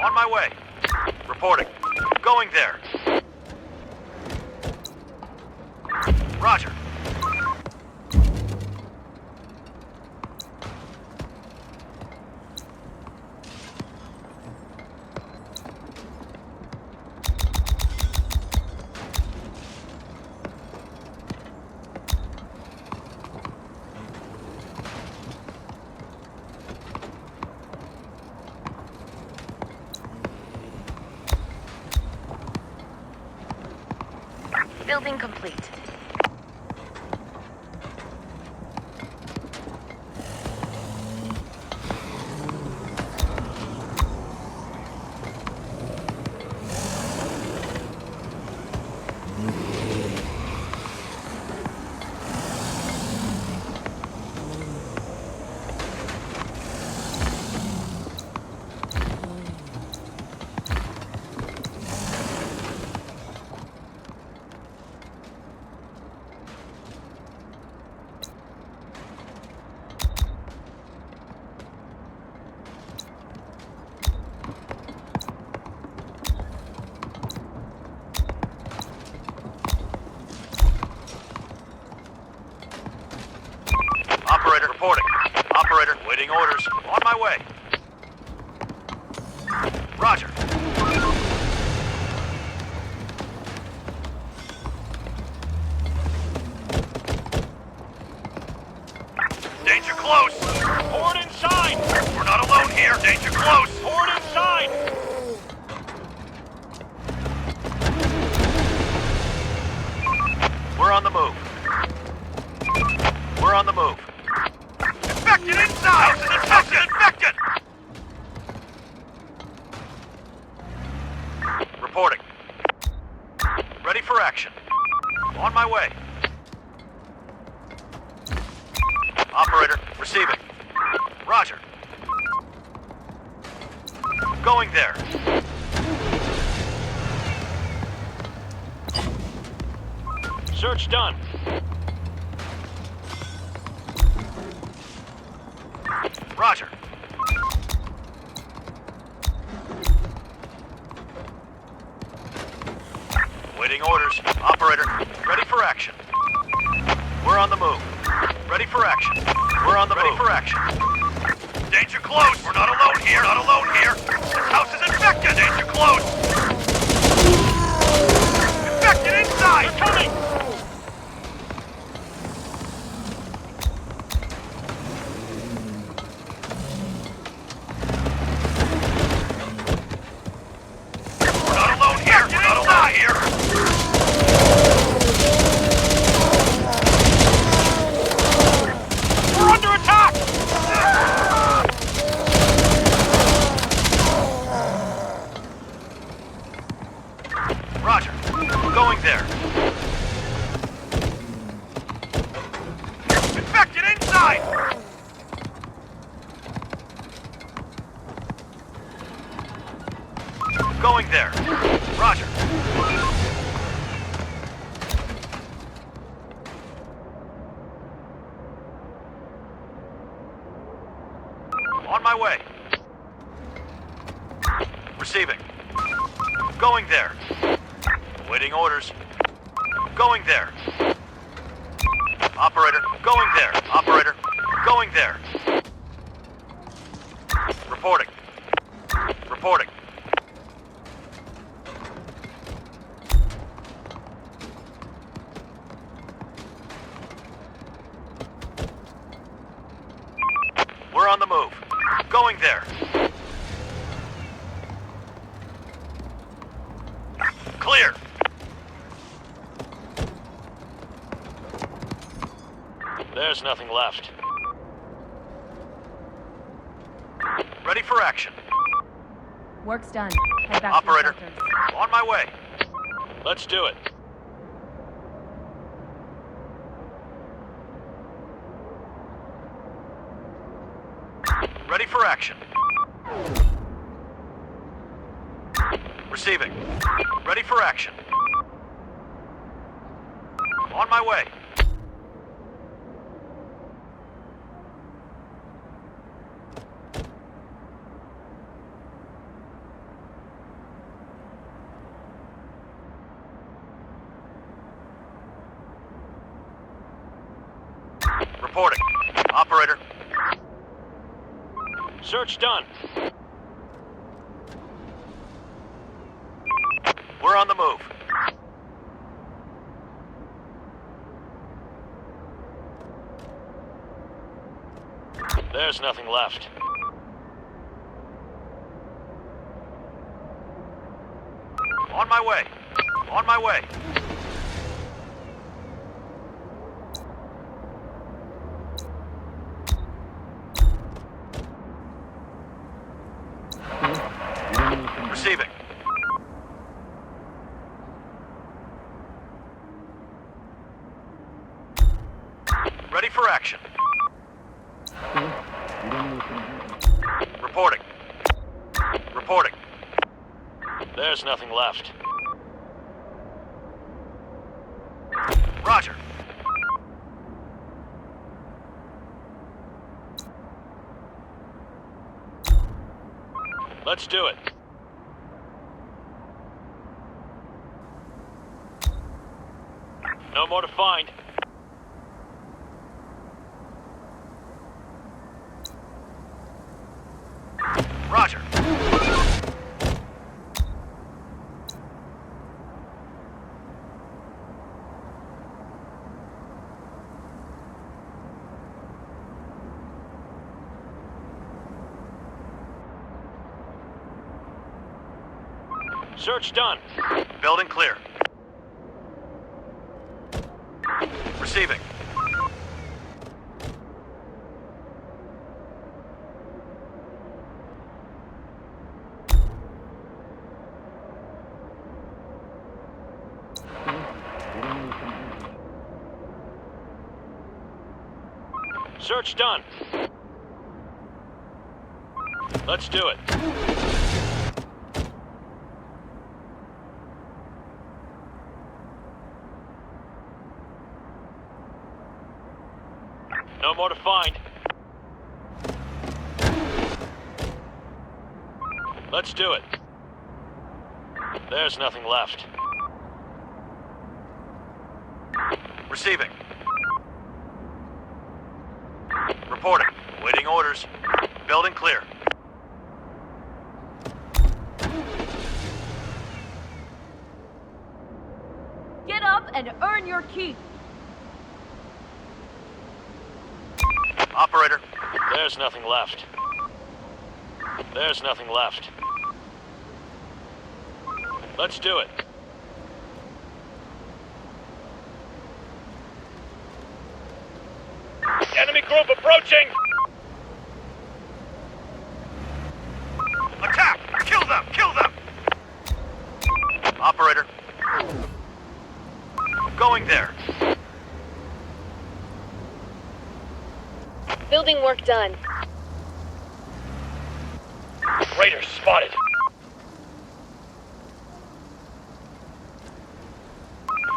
On my way. Reporting. Going there. Roger. Building complete. Operator reporting. Operator waiting orders. On my way. Roger. Danger close. Horde inside. We're not alone here. Danger close. Horde inside. We're on the move. We're on the move. Infected inside! Infected! Infected! Reporting. Ready for action. On my way. Operator, receiving. Roger. Going there. Search done. Roger. Waiting orders. Operator, ready for action. We're on the move. Ready for action. We're on the move. Ready for action. Danger close. We're not alone here. Not alone here. This house is infected. Danger close. Infected inside. They're coming. Roger. Going there. Infected inside! Going there. Roger. On my way. Receiving. Going there. Waiting orders. Going there. Operator, going there. Operator, going there. Reporting. Reporting. We're on the move. Going there. Clear. There's nothing left. Ready for action. Work's done. Head back Operator, to the shelters. on my way. Let's do it. Ready for action. Receiving. Ready for action. On my way. Reporting. Operator. Search done. We're on the move. There's nothing left. On my way. On my way. Receiving. Ready for action. Reporting. Reporting. There's nothing left. Roger. Let's do it. No more to find. Roger. Search done. Building clear. Receiving. Search done. Let's do it. No more to find. Let's do it. There's nothing left. Receiving. Reporting. Waiting orders. Building clear. Get up and earn your keep. Operator. There's nothing left. There's nothing left. Let's do it. Enemy group approaching! Attack! Kill them! Kill them! Operator. Going there. Building work done. Raiders spotted.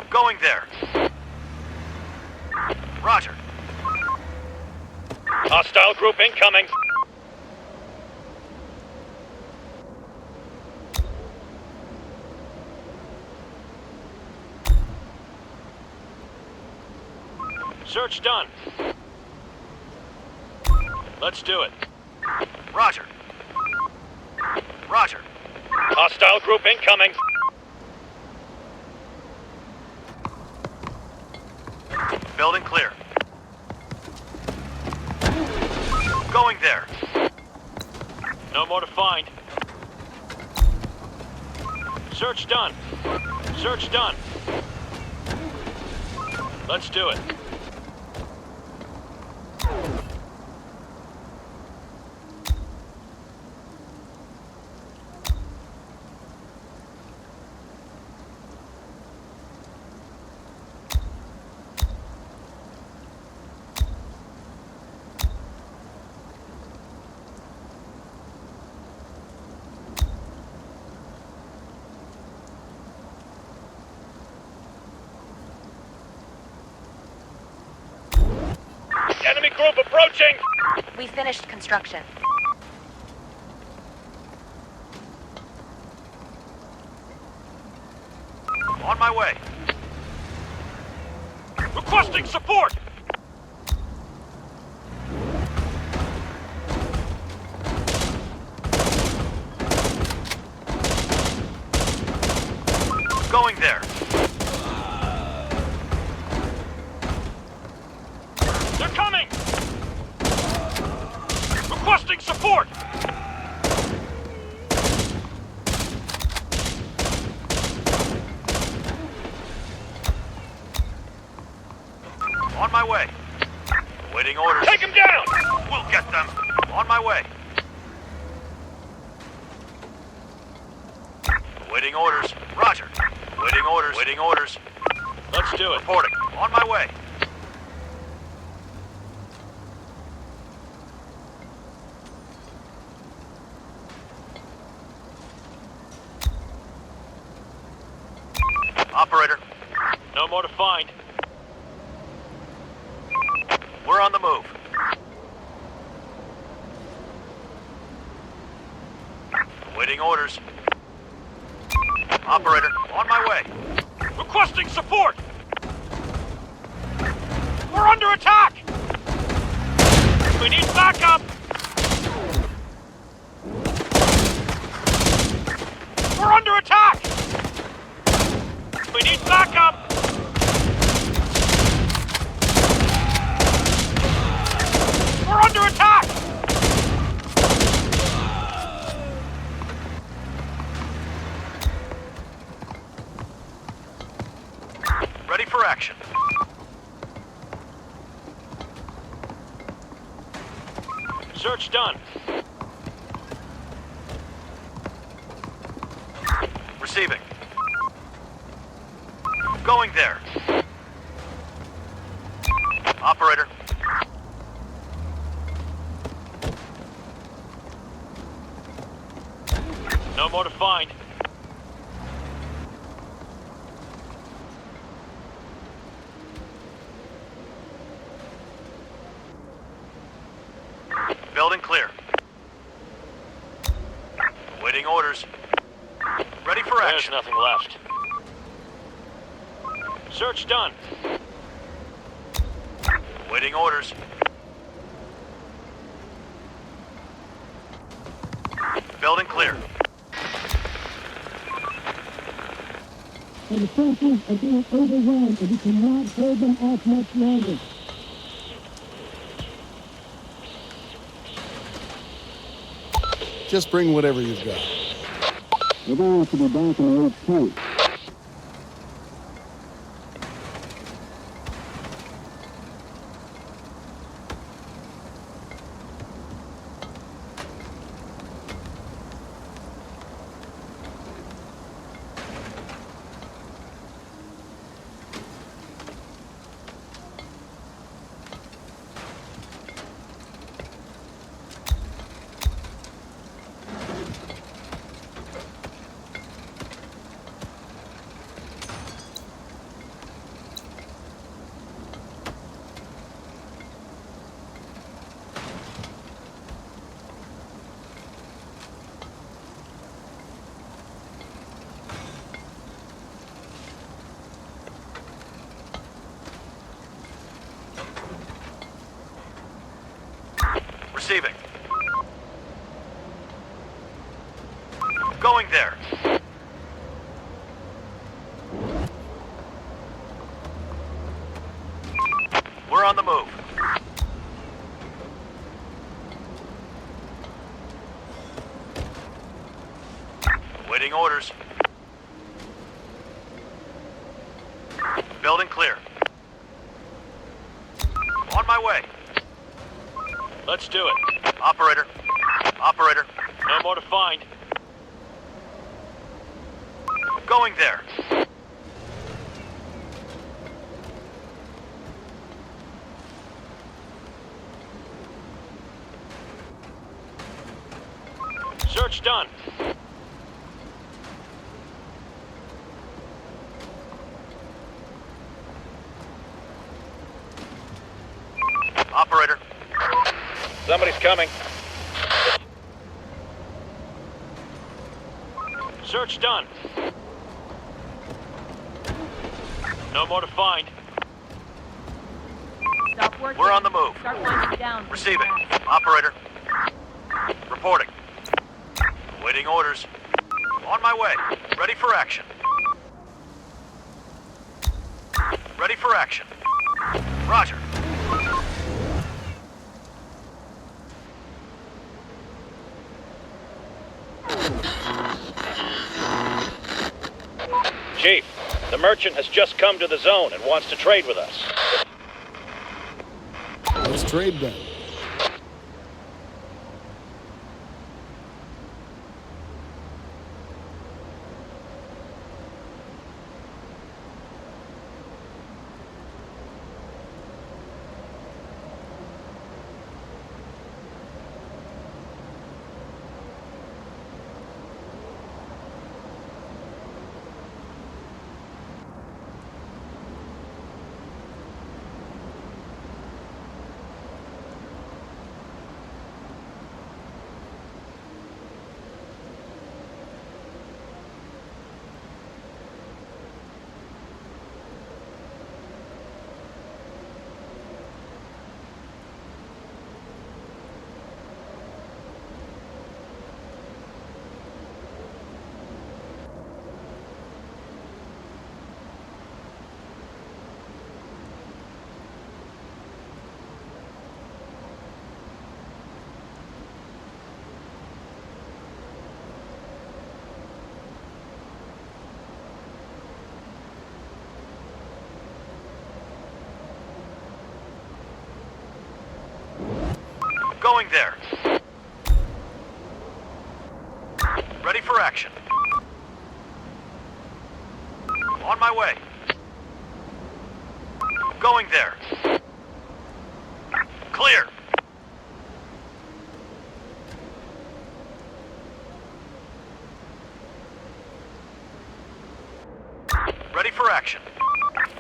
Going there. Roger. Hostile group incoming. Search done. Let's do it. Roger. Roger. Hostile group incoming. Building clear. Going there. No more to find. Search done. Search done. Let's do it. Enemy group approaching! We finished construction. On my way. Requesting support! Going there. They're coming! Requesting support! On my way. Waiting orders. Take them down! We'll get them. On my way. Waiting orders. Roger. Waiting orders. Waiting orders. Let's do it. Reporting. On my way. Operator. No more to find. We're on the move. Waiting orders. Operator, on my way. Requesting support! We're under attack! We need backup! We're under attack! We need backup! We're under attack! Ready for action. Search done. Receiving. Going there. Operator. No more to find. Building clear. Waiting orders. Ready for action. There's nothing left. Search done. Waiting orders. Building clear. And the forces are being overwhelmed, and we cannot hold them off much longer. Just bring whatever you've got. Everyone should be back in the point. Receiving. Going there. We're on the move. Waiting orders. Building clear. On my way. Let's do it. Operator. Operator. No more to find. Going there. Search done. Operator. Somebody's coming. Search done. No more to find. Stop working. We're on the move. Start winding down. Receiving. Operator. Reporting. Waiting orders. On my way. Ready for action. Ready for action. Roger. Chief, the merchant has just come to the zone and wants to trade with us. Let's trade then. Going there. Ready for action. On my way. Going there. Clear. Ready for action.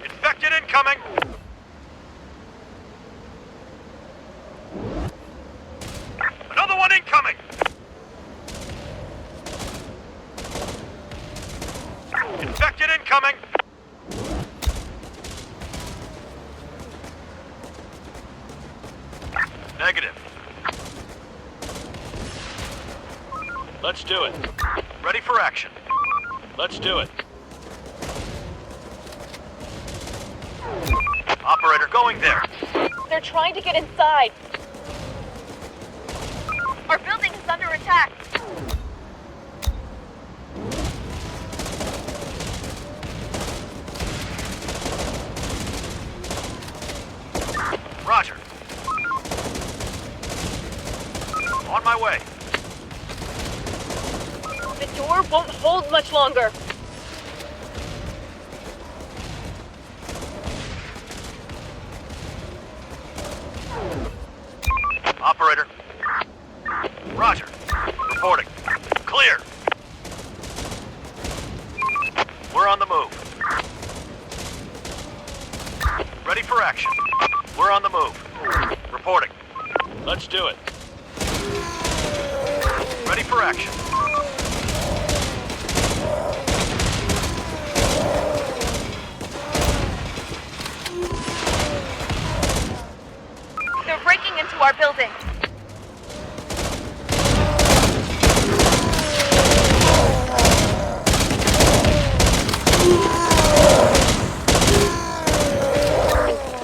Infected incoming. Another one incoming. Infected incoming. Negative. Let's do it. Ready for action. Let's do it. Operator, going there. They're trying to get inside. Our building is under attack. Roger. On my way. The door won't hold much longer. Operator. Roger. Reporting. Clear. We're on the move. Ready for action. We're on the move. Reporting. Let's do it. Ready for action. They're breaking into our building.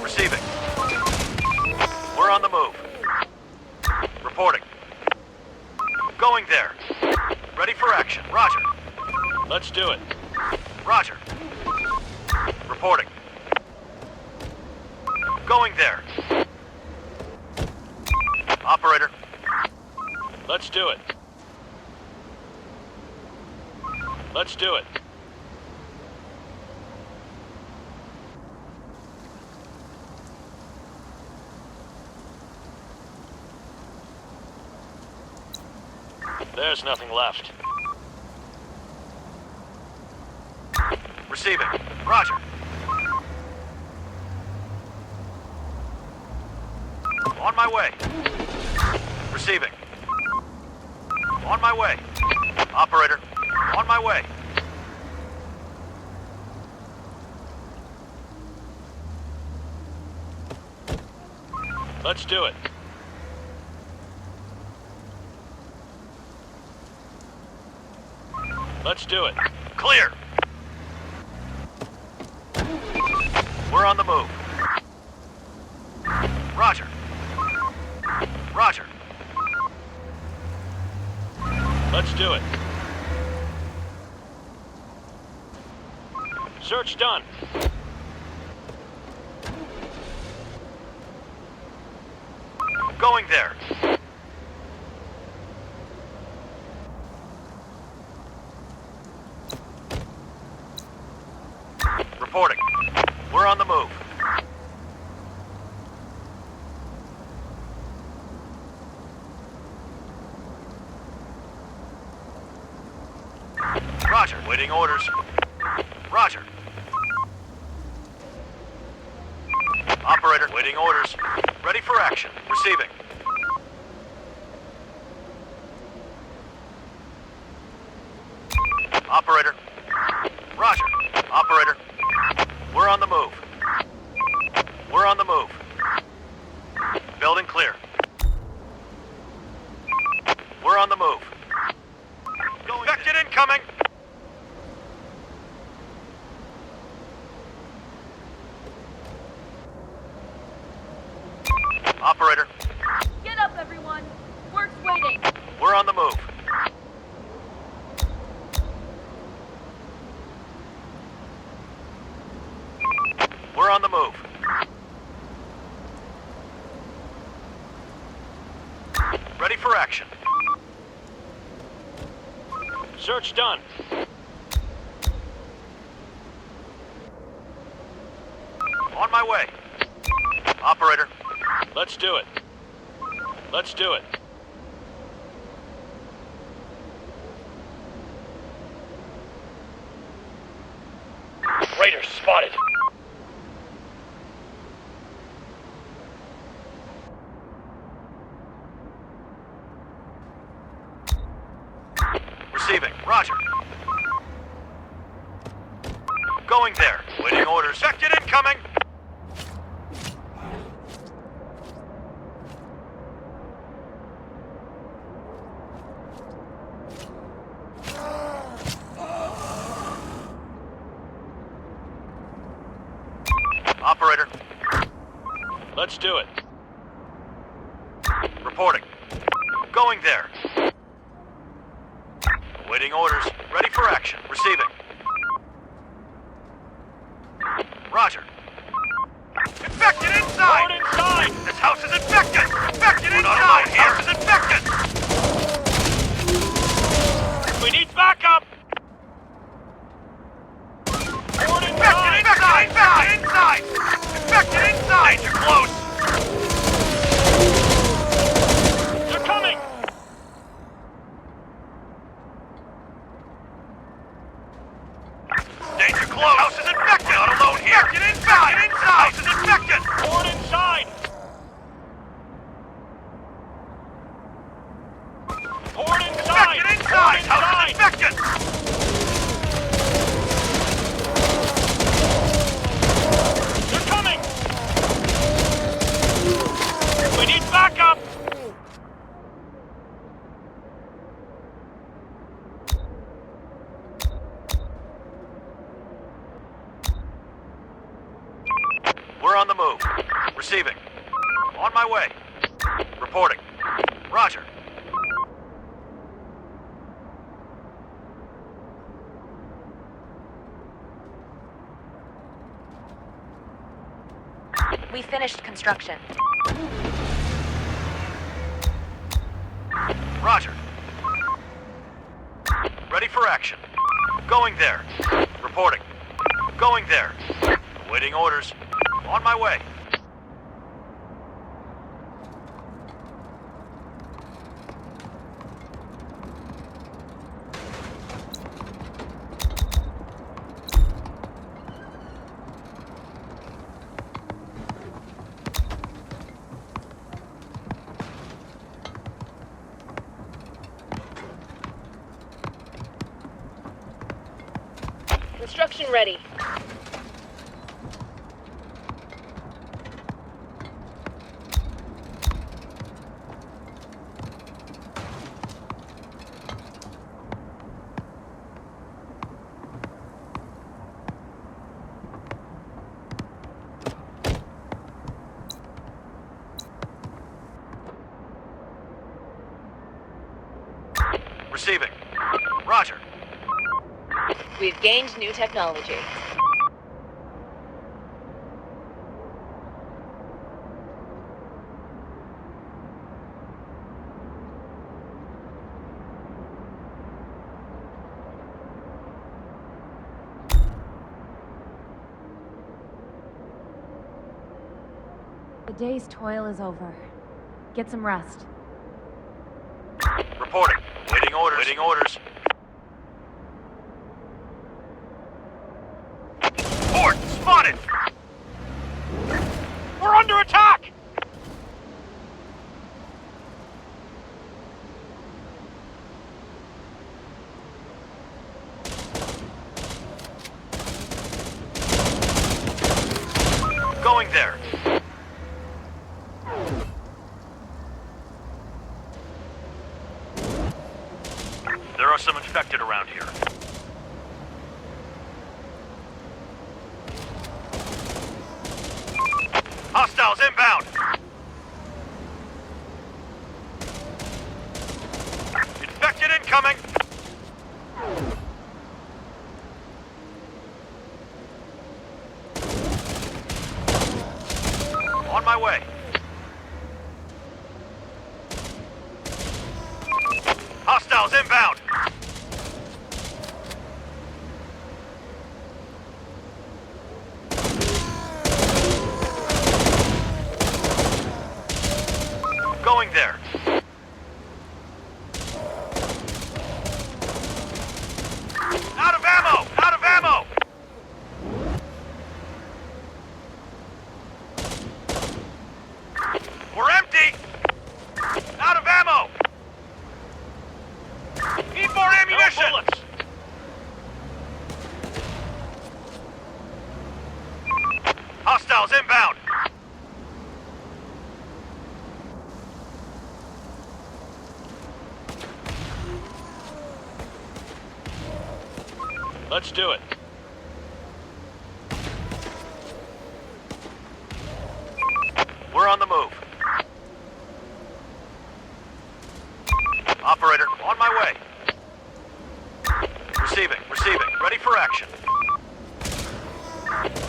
Receiving. We're on the move. Reporting. Going there. Ready for action. Roger. Let's do it. Roger. Reporting. Going there. Operator. Let's do it. Let's do it. There's nothing left. Receiving. Roger. On my way. Receiving. On my way. Operator. On my way. Let's do it. Let's do it. Clear. We're on the move. Roger. Roger. Let's do it. Search done. Going there. Reporting. We're on the move. Roger. Waiting orders. Roger. Operator, waiting orders. Ready for action. Receiving. Operator. Roger. Operator. We're on the move. We're on the move. Building clear. We're on the move. Infected incoming! Operator. Get up, everyone. Work's waiting. We're on the move. We're on the move. Ready for action. Search done. On my way. Operator. Let's do it. Let's do it. Raiders spotted. Receiving. Roger. Going there. Waiting orders. Infected incoming! Operator. Let's do it. Reporting. Going there. Waiting orders. Ready for action. Receiving. Roger. Infected inside! Forward inside! This house is infected! Infected inside! This house is infected! We need backup! Forward Infected inside! inside! Infected inside! Infected inside! Danger close! They're coming! Danger close! House is infected! Not alone here! Infected inside! Infected inside! House is infected! Forward inside! Forward inside! Infected inside! Forward House is infected! They're coming! We need backup! We're on the move. Receiving. On my way. Reporting. Roger. We finished construction. Roger. Ready for action. Going there. Reporting. Going there. Waiting orders. On my way. Construction ready. Receiving. Roger. We've gained new technology. The day's toil is over. Get some rest. Reporting. Waiting orders. Waiting orders. Port spotted! We're under attack! Going there. There are some infected around here. Hostiles inbound! Infected incoming! On my way. Hostiles inbound! Going there. Out of ammo! Out of ammo! We're empty! Out of ammo! Need more ammunition! No bullets! Hostiles inbound! Let's do it. We're on the move. Operator, on my way. Receiving, receiving. Ready for action.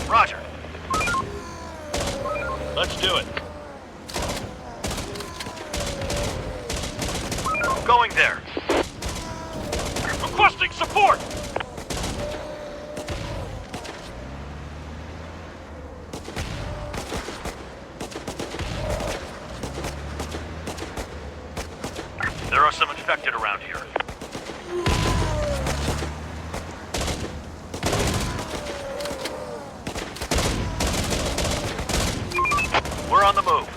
Roger. Let's do it. Going there. Requesting support! There are some infected around here. We're on the move.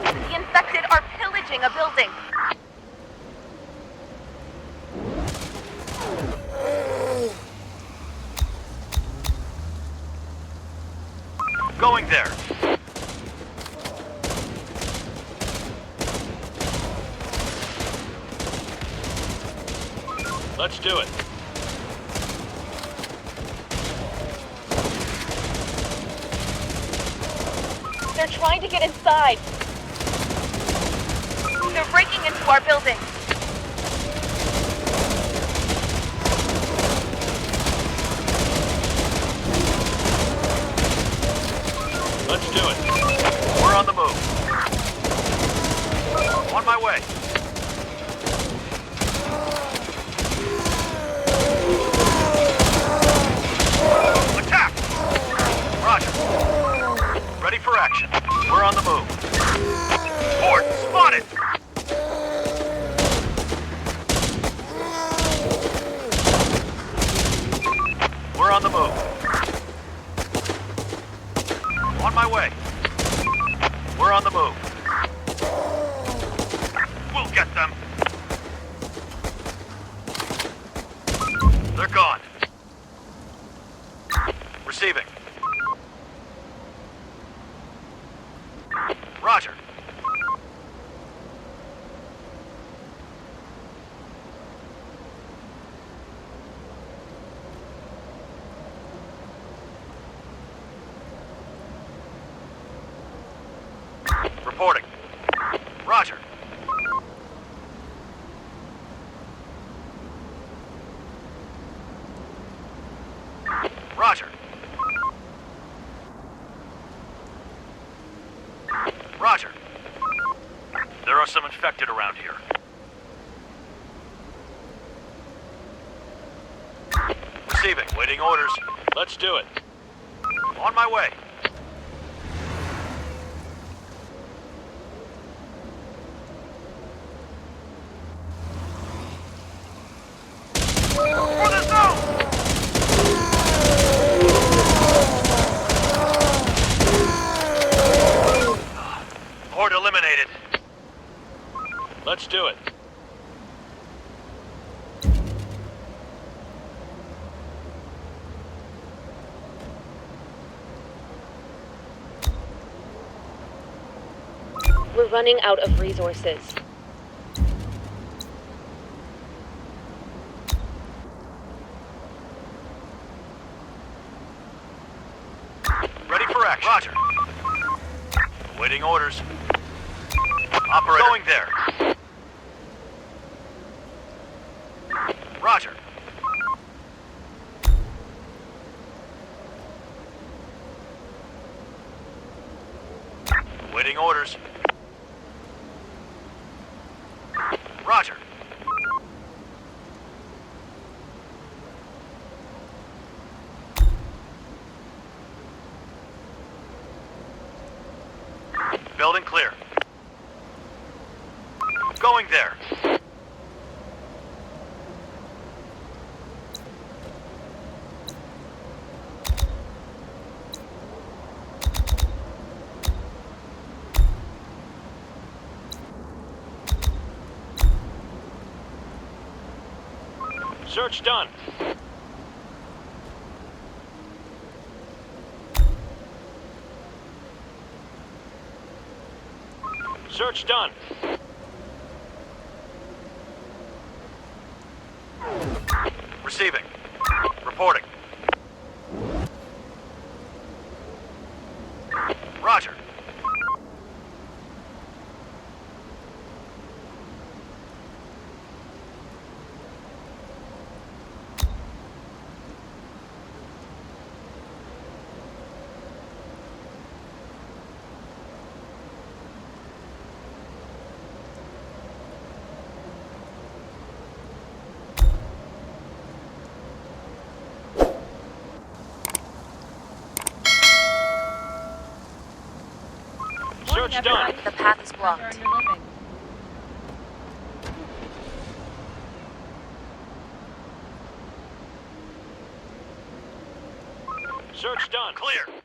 The infected are pillaging a building. Going there. Let's do it. They're trying to get inside. They're breaking into our building. Let's do it. We're on the move. On my way. Attack! Roger. Ready for action. We're on the move. Port spotted! We're on the move. On my way. We're on the move. We'll get them. They're gone. Receiving. Roger. Reporting. Roger. are some infected around here. Receiving. Waiting orders. Let's do it. On my way. For the zone! Horde eliminated. Let's do it. We're running out of resources. Ready for action. Roger. Waiting orders. Operator. Going there. Roger. Waiting orders. Roger. Building clear. Going there. Search done. Search done. Receiving. Reporting. Roger. Search done. The path is blocked. Search done. Clear.